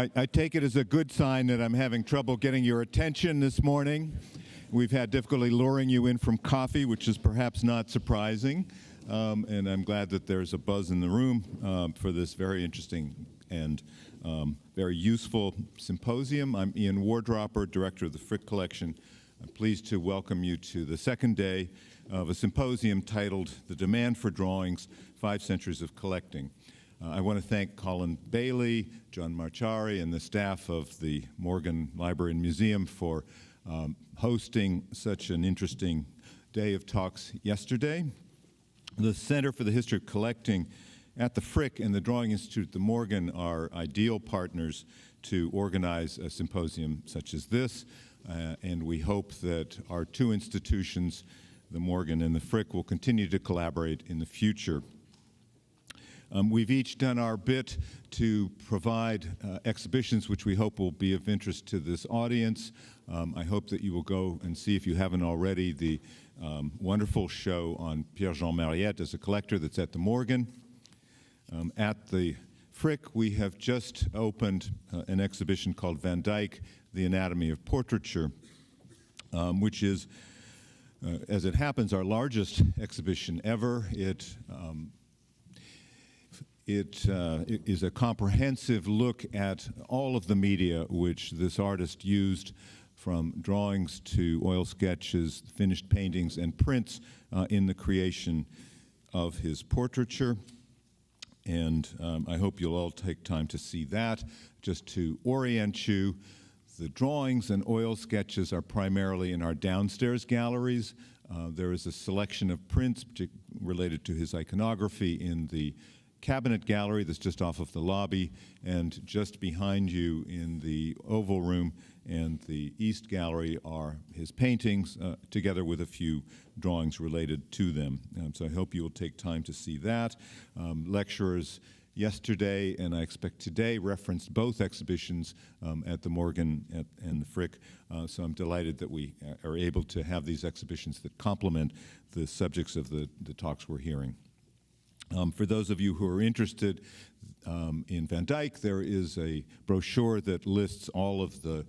I take it as a good sign that I'm having trouble getting your attention this morning. We've had difficulty luring you in from coffee, which is perhaps not surprising. And I'm glad that there's a buzz in the room for this very interesting and very useful symposium. I'm Inge Wardropper, director of the Frick Collection. I'm pleased to welcome you to the second day of a symposium titled The Demand for Drawings, 5 Centuries of Collecting. I want to thank Colin Bailey, John Marchari, and the staff of the Morgan Library and Museum for hosting such an interesting day of talks yesterday. The Center for the History of Collecting at the Frick and the Drawing Institute at the Morgan are ideal partners to organize a symposium such as this, and we hope that our two institutions, the Morgan and the Frick, will continue to collaborate in the future. We've each done our bit to provide exhibitions which we hope will be of interest to this audience. I hope that you will go and see, if you haven't already, the wonderful show on Pierre-Jean Mariette as a collector that's at the Morgan. At the Frick, we have just opened an exhibition called Van Dyck, The Anatomy of Portraiture, which is, as it happens, our largest exhibition ever. It is a comprehensive look at all of the media which this artist used, from drawings to oil sketches, finished paintings, and prints in the creation of his portraiture. And I hope you'll all take time to see that. Just to orient you, the drawings and oil sketches are primarily in our downstairs galleries. There is a selection of prints related to his iconography in the Cabinet Gallery that's just off of the lobby, and just behind you in the Oval Room and the East Gallery are his paintings, together with a few drawings related to them. So I hope you will take time to see that. Lecturers yesterday, and I expect today, referenced both exhibitions at the Morgan and the Frick, so I'm delighted that we are able to have these exhibitions that complement the subjects of the talks we're hearing. For those of you who are interested in Van Dyck, there is a brochure that lists all of the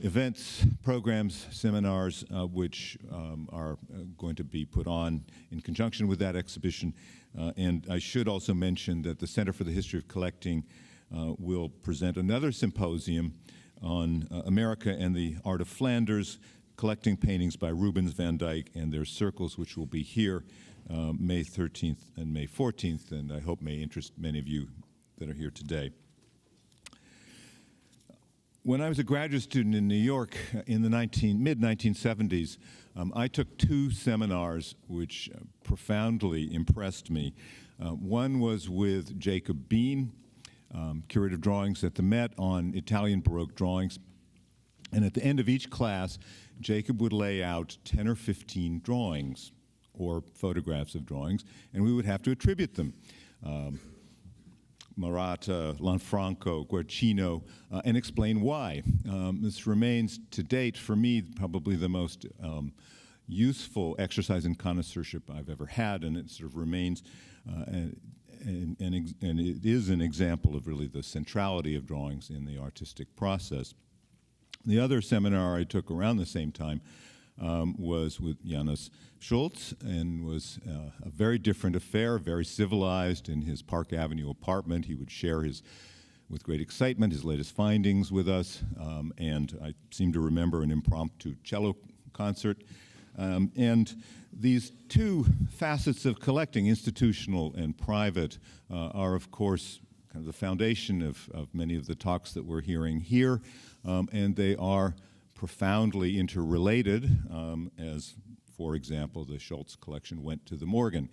events, programs, seminars, which are going to be put on in conjunction with that exhibition. And I should also mention that the Center for the History of Collecting will present another symposium on America and the Art of Flanders, collecting paintings by Rubens, Van Dyck, and their circles, which will be here May 13th and May 14th, and I hope may interest many of you that are here today. When I was a graduate student in New York in the mid-1970s, I took 2 seminars which profoundly impressed me. One was with Jacob Bean, curator of drawings at the Met, on Italian Baroque drawings. And at the end of each class, Jacob would lay out 10 or 15 drawings, or photographs of drawings, and we would have to attribute them. Maratta, Lanfranco, Guercino, and explain why. This remains, to date, for me, probably the most useful exercise in connoisseurship I've ever had, and it sort of remains, and it is an example of really the centrality of drawings in the artistic process. The other seminar I took around the same time was with Janos Schultz, and was a very different affair, very civilized. In his Park Avenue apartment, he would share with great excitement, his latest findings with us, and I seem to remember an impromptu cello concert. And these 2 facets of collecting, institutional and private, are of course kind of the foundation of many of the talks that we're hearing here, and they are profoundly interrelated, as, for example, the Schultz collection went to the Morgan.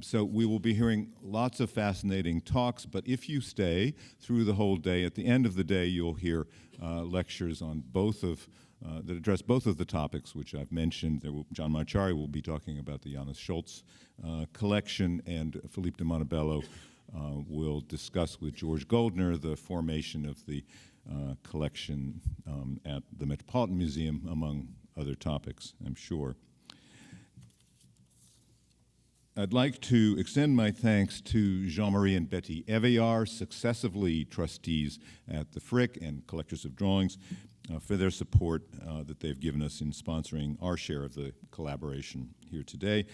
So we will be hearing lots of fascinating talks, but if you stay through the whole day, at the end of the day, you'll hear lectures on that address both of the topics which I've mentioned. John Marchari will be talking about the Janos Schultz collection, and Philippe de Montebello will discuss with George Goldner the formation of the collection at the Metropolitan Museum, among other topics, I'm sure. I'd like to extend my thanks to Jean-Marie and Betty Eveillard, successively trustees at the Frick and collectors of drawings, for their support that they've given us in sponsoring our share of the collaboration here today.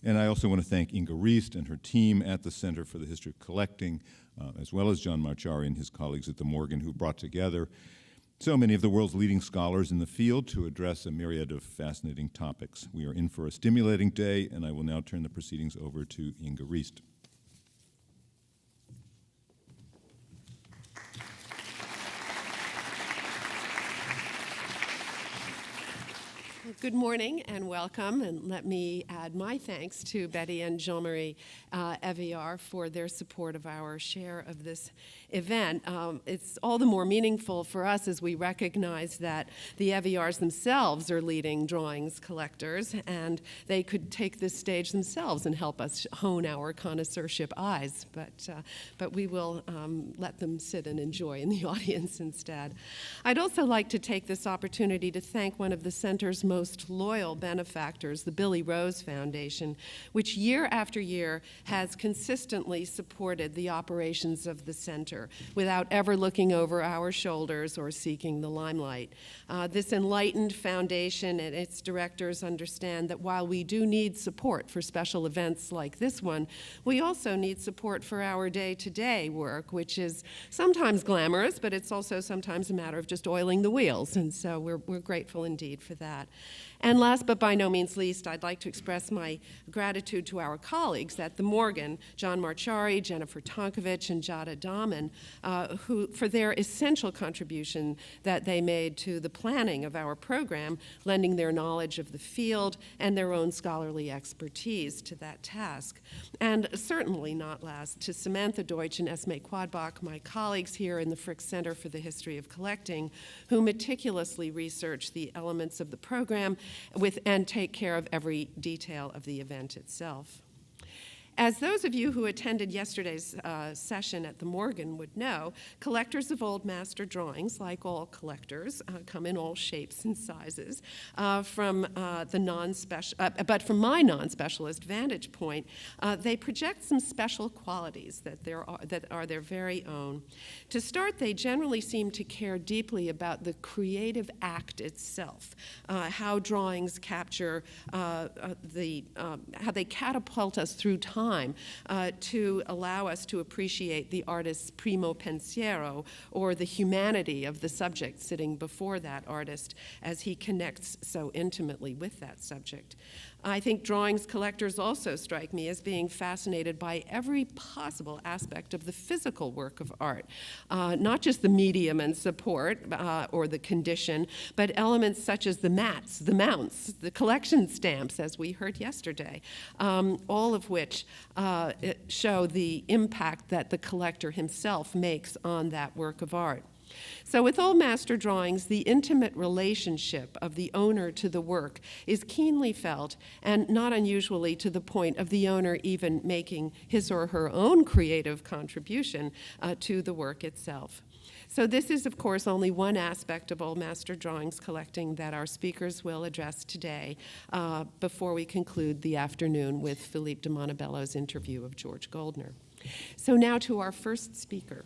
And I also want to thank Inge Reist and her team at the Center for the History of Collecting, as well as John Marchari and his colleagues at the Morgan, who brought together so many of the world's leading scholars in the field to address a myriad of fascinating topics. We are in for a stimulating day, and I will now turn the proceedings over to Inge Reist. Good morning and welcome, and let me add my thanks to Betty and Jean-Marie Eveillard for their support of our share of this event. It's all the more meaningful for us as we recognize that the Eveillards themselves are leading drawings collectors, and they could take this stage themselves and help us hone our connoisseurship eyes, but we will let them sit and enjoy in the audience instead. I'd also like to take this opportunity to thank one of the Center's most loyal benefactors, the Billy Rose Foundation, which year after year has consistently supported the operations of the Center without ever looking over our shoulders or seeking the limelight. This enlightened foundation and its directors understand that while we do need support for special events like this one, we also need support for our day-to-day work, which is sometimes glamorous, but it's also sometimes a matter of just oiling the wheels, and so we're grateful indeed for that. And last but by no means least, I'd like to express my gratitude to our colleagues at the Morgan, John Marchari, Jennifer Tonkovich, and Jada Dahman, who, for their essential contribution that they made to the planning of our program, lending their knowledge of the field and their own scholarly expertise to that task. And certainly not last, to Samantha Deutsch and Esme Quadbach, my colleagues here in the Frick Center for the History of Collecting, who meticulously research the elements of the program and take care of every detail of the event itself. As those of you who attended yesterday's session at the Morgan would know, collectors of old master drawings, like all collectors, come in all shapes and sizes. But from my non-specialist vantage point, they project some special qualities that are their very own. To start, they generally seem to care deeply about the creative act itself, how drawings capture how they catapult us through time to allow us to appreciate the artist's primo pensiero, or the humanity of the subject sitting before that artist as he connects so intimately with that subject. I think drawings collectors also strike me as being fascinated by every possible aspect of the physical work of art, not just the medium and support or the condition, but elements such as the mats, the mounts, the collection stamps, as we heard yesterday, all of which show the impact that the collector himself makes on that work of art. So with old master drawings, the intimate relationship of the owner to the work is keenly felt, and not unusually to the point of the owner even making his or her own creative contribution to the work itself. So this is, of course, only one aspect of old master drawings collecting that our speakers will address today before we conclude the afternoon with Philippe de Montebello's interview of George Goldner. So now to our first speaker.